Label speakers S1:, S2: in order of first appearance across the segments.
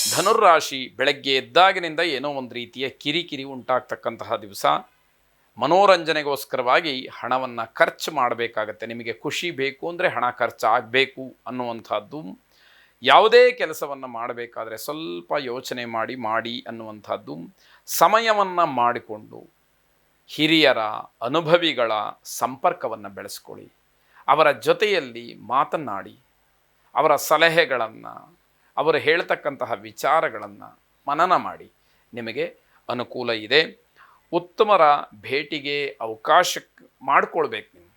S1: ಧನುರ್ರಾಶಿ ಬೆಳಗ್ಗೆ ಎದ್ದಾಗಿನಿಂದ ಏನೋ ಒಂದು ರೀತಿಯ ಕಿರಿಕಿರಿ ಉಂಟಾಗ್ತಕ್ಕಂತಹ ದಿವಸ. ಮನೋರಂಜನೆಗೋಸ್ಕರವಾಗಿ ಹಣವನ್ನು ಖರ್ಚು ಮಾಡಬೇಕಾಗತ್ತೆ. ನಿಮಗೆ ಖುಷಿ ಬೇಕು ಅಂದರೆ ಹಣ ಖರ್ಚಾಗಬೇಕು ಅನ್ನುವಂಥದ್ದು. ಯಾವುದೇ ಕೆಲಸವನ್ನು ಮಾಡಬೇಕಾದ್ರೆ ಸ್ವಲ್ಪ ಯೋಚನೆ ಮಾಡಿ ಅನ್ನುವಂಥದ್ದು. ಸಮಯವನ್ನು ಮಾಡಿಕೊಂಡು ಹಿರಿಯರ ಅನುಭವಿಗಳ ಸಂಪರ್ಕವನ್ನು ಬೆಳೆಸ್ಕೊಳ್ಳಿ. ಅವರ ಜೊತೆಯಲ್ಲಿ ಮಾತನಾಡಿ ಅವರ ಸಲಹೆಗಳನ್ನು, ಅವರು ಹೇಳ್ತಕ್ಕಂತಹ ವಿಚಾರಗಳನ್ನು ಮನನ ಮಾಡಿ. ನಿಮಗೆ ಅನುಕೂಲ ಇದೆ. ಉತ್ತಮರ ಭೇಟಿಗೆ ಅವಕಾಶ ಮಾಡಿಕೊಳ್ಬೇಕು ನೀವು.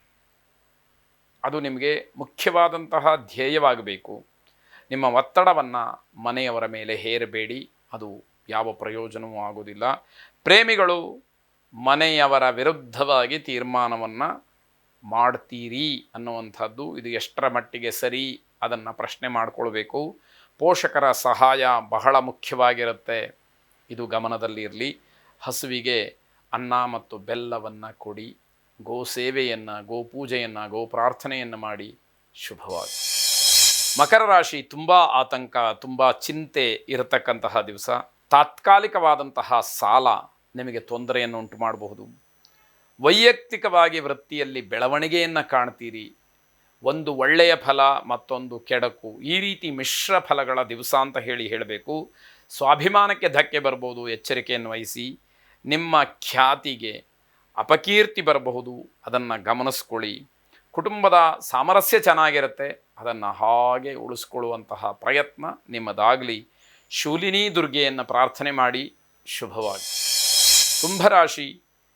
S1: ಅದು ನಿಮಗೆ ಮುಖ್ಯವಾದಂತಹ ಧ್ಯೇಯವಾಗಬೇಕು. ನಿಮ್ಮ ಒತ್ತಡವನ್ನು ಮನೆಯವರ ಮೇಲೆ ಹೇರಬೇಡಿ, ಅದು ಯಾವ ಪ್ರಯೋಜನವೂ ಆಗೋದಿಲ್ಲ. ಪ್ರೇಮಿಗಳು ಮನೆಯವರ ವಿರುದ್ಧವಾಗಿ ತೀರ್ಮಾನವನ್ನು ಮಾಡ್ತೀರಿ ಅನ್ನುವಂಥದ್ದು ಇದು ಎಷ್ಟರ ಮಟ್ಟಿಗೆ ಸರಿ ಅದನ್ನು ಪ್ರಶ್ನೆ ಮಾಡಿಕೊಳ್ಬೇಕು. ಪೋಷಕರ ಸಹಾಯ ಬಹಳ ಮುಖ್ಯವಾಗಿರುತ್ತೆ, ಇದು ಗಮನದಲ್ಲಿರಲಿ. ಹಸುವಿಗೆ ಅನ್ನ ಮತ್ತು ಬೆಲ್ಲವನ್ನು ಕೊಡಿ. ಗೋ ಸೇವೆಯನ್ನು, ಗೋ ಪೂಜೆಯನ್ನು, ಗೋ ಪ್ರಾರ್ಥನೆಯನ್ನು ಮಾಡಿ. ಶುಭವಾಗಿ. ಮಕರ ರಾಶಿ ತುಂಬ ಆತಂಕ, ತುಂಬ ಚಿಂತೆ ಇರತಕ್ಕಂತಹ ದಿವಸ. ತಾತ್ಕಾಲಿಕವಾದಂತಹ ಸಾಲ ನಿಮಗೆ ತೊಂದರೆಯನ್ನು ಉಂಟು ಮಾಡಬಹುದು. ವೈಯಕ್ತಿಕವಾಗಿ ವೃತ್ತಿಯಲ್ಲಿ ಬೆಳವಣಿಗೆಯನ್ನು ಕಾಣ್ತೀರಿ. ಒಂದು ಒಳ್ಳೆಯ ಫಲ, ಮತ್ತೊಂದು ಕೆಡಕು, ಈ ರೀತಿ ಮಿಶ್ರ ಫಲಗಳ ದಿವಸ ಅಂತ ಹೇಳಬೇಕು. ಸ್ವಾಭಿಮಾನಕ್ಕೆ ಧಕ್ಕೆ ಬರ್ಬೋದು, ಎಚ್ಚರಿಕೆಯನ್ನು ವಹಿಸಿ. ನಿಮ್ಮ ಖ್ಯಾತಿಗೆ ಅಪಕೀರ್ತಿ ಬರಬಹುದು, ಅದನ್ನು ಗಮನಿಸ್ಕೊಳ್ಳಿ. ಕುಟುಂಬದ ಸಾಮರಸ್ಯ ಚೆನ್ನಾಗಿರುತ್ತೆ, ಅದನ್ನು ಹಾಗೆ ಉಳಿಸ್ಕೊಳ್ಳುವಂತಹ ಪ್ರಯತ್ನ ನಿಮ್ಮದಾಗಲಿ. ಶೂಲಿನಿ ದುರ್ಗೆಯನ್ನು ಪ್ರಾರ್ಥನೆ ಮಾಡಿ. ಶುಭವಾಗಿ. ಕುಂಭರಾಶಿ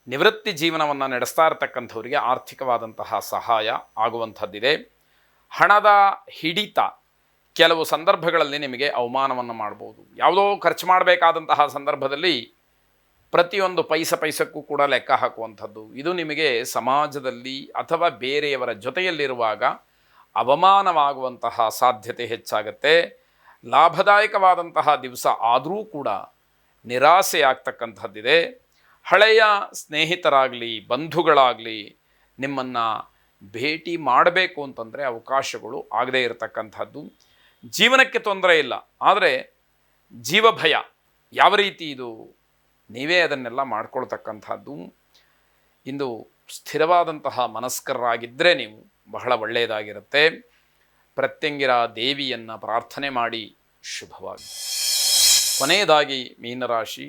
S1: ನಿವೃತ್ತಿ ಜೀವನವನ್ನು ನಡೆಸ್ತಾ ಇರತಕ್ಕಂಥವರಿಗೆ ಆರ್ಥಿಕವಾದಂತಹ ಸಹಾಯ ಆಗುವಂಥದ್ದಿದೆ. ಹಣದ ಹಿಡಿತ ಕೆಲವು ಸಂದರ್ಭಗಳಲ್ಲಿ ನಿಮಗೆ ಅವಮಾನವನ್ನು ಮಾಡ್ಬೋದು. ಯಾವುದೋ ಖರ್ಚು ಮಾಡಬೇಕಾದಂತಹ ಸಂದರ್ಭದಲ್ಲಿ ಪ್ರತಿಯೊಂದು ಪೈಸಕ್ಕೂ ಕೂಡ ಲೆಕ್ಕ ಹಾಕುವಂಥದ್ದು, ಇದು ನಿಮಗೆ ಸಮಾಜದಲ್ಲಿ ಅಥವಾ ಬೇರೆಯವರ ಜೊತೆಯಲ್ಲಿರುವಾಗ ಅವಮಾನವಾಗುವಂತಹ ಸಾಧ್ಯತೆ ಹೆಚ್ಚಾಗತ್ತೆ. ಲಾಭದಾಯಕವಾದಂತಹ ದಿವಸ ಆದರೂ ಕೂಡ ನಿರಾಸೆ ಆಗ್ತಕ್ಕಂಥದ್ದಿದೆ. ಹಳೆಯ ಸ್ನೇಹಿತರಾಗಲಿ ಬಂಧುಗಳಾಗಲಿ ನಿಮ್ಮನ್ನು ಭೇಟಿ ಮಾಡಬೇಕು ಅಂತಂದರೆ ಅವಕಾಶಗಳು ಆಗದೇ ಇರತಕ್ಕಂಥದ್ದು. ಜೀವನಕ್ಕೆ ತೊಂದರೆ ಇಲ್ಲ, ಆದರೆ ಜೀವಭಯ ಯಾವ ರೀತಿ ಇದು ನೀವೇ ಅದನ್ನೆಲ್ಲ ಮಾಡ್ಕೊಳ್ತಕ್ಕಂಥದ್ದು. ಇಂದು ಸ್ಥಿರವಾದಂತಹ ಮನಸ್ಕರಾಗಿದ್ದರೆ ನೀವು ಬಹಳ ಒಳ್ಳೆಯದಾಗಿರುತ್ತೆ. ಪ್ರತ್ಯಂಗಿರ ದೇವಿಯನ್ನು ಪ್ರಾರ್ಥನೆ ಮಾಡಿ. ಶುಭವಾಗಿ. ಕೊನೆಯದಾಗಿ ಮೀನರಾಶಿ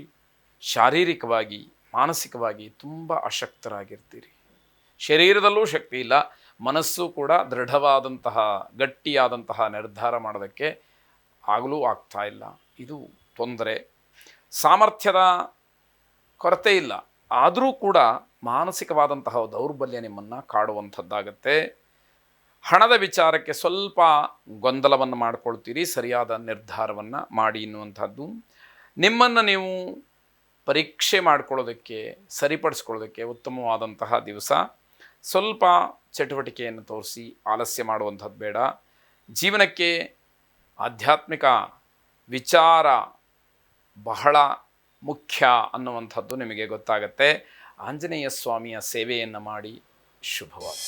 S1: ಶಾರೀರಿಕವಾಗಿ ಮಾನಸಿಕವಾಗಿ ತುಂಬ ಅಶಕ್ತರಾಗಿರ್ತೀರಿ. ಶರೀರದಲ್ಲೂ ಶಕ್ತಿ ಇಲ್ಲ, ಮನಸ್ಸು ಕೂಡ ದೃಢವಾದಂತಹ ಗಟ್ಟಿಯಾದಂತಹ ನಿರ್ಧಾರ ಮಾಡೋದಕ್ಕೆ ಆಗಲೂ ಆಗ್ತಾ ಇಲ್ಲ. ಇದು ತೊಂದರೆ. ಸಾಮರ್ಥ್ಯದ ಕೊರತೆ ಇಲ್ಲ, ಆದರೂ ಕೂಡ ಮಾನಸಿಕವಾದಂತಹ ದೌರ್ಬಲ್ಯ ನಿಮ್ಮನ್ನು ಕಾಡುವಂಥದ್ದಾಗತ್ತೆ. ಹಣದ ವಿಚಾರಕ್ಕೆ ಸ್ವಲ್ಪ ಗೊಂದಲವನ್ನು ಮಾಡಿಕೊಳ್ತೀರಿ, ಸರಿಯಾದ ನಿರ್ಧಾರವನ್ನು ಮಾಡಿ ಎನ್ನುವಂಥದ್ದು. ನಿಮ್ಮನ್ನು ನೀವು ಪರೀಕ್ಷೆ ಮಾಡಿಕೊಳ್ಳೋದಕ್ಕೆ, ಸರಿಪಡಿಸ್ಕೊಳ್ಳೋದಕ್ಕೆ ಉತ್ತಮವಾದಂತಹ ದಿವಸ. ಸ್ವಲ್ಪ ಚಟುವಟಿಕೆಯನ್ನು ತೋರಿಸಿ, ಆಲಸ್ಯ ಮಾಡುವಂಥದ್ದು ಬೇಡ. ಜೀವನಕ್ಕೆ ಆಧ್ಯಾತ್ಮಿಕ ವಿಚಾರ ಬಹಳ ಮುಖ್ಯ ಅನ್ನುವಂಥದ್ದು ನಿಮಗೆ ಗೊತ್ತಾಗತ್ತೆ. ಆಂಜನೇಯ ಸ್ವಾಮಿಯ ಸೇವೆಯನ್ನು ಮಾಡಿ. ಶುಭವಾಗಿ.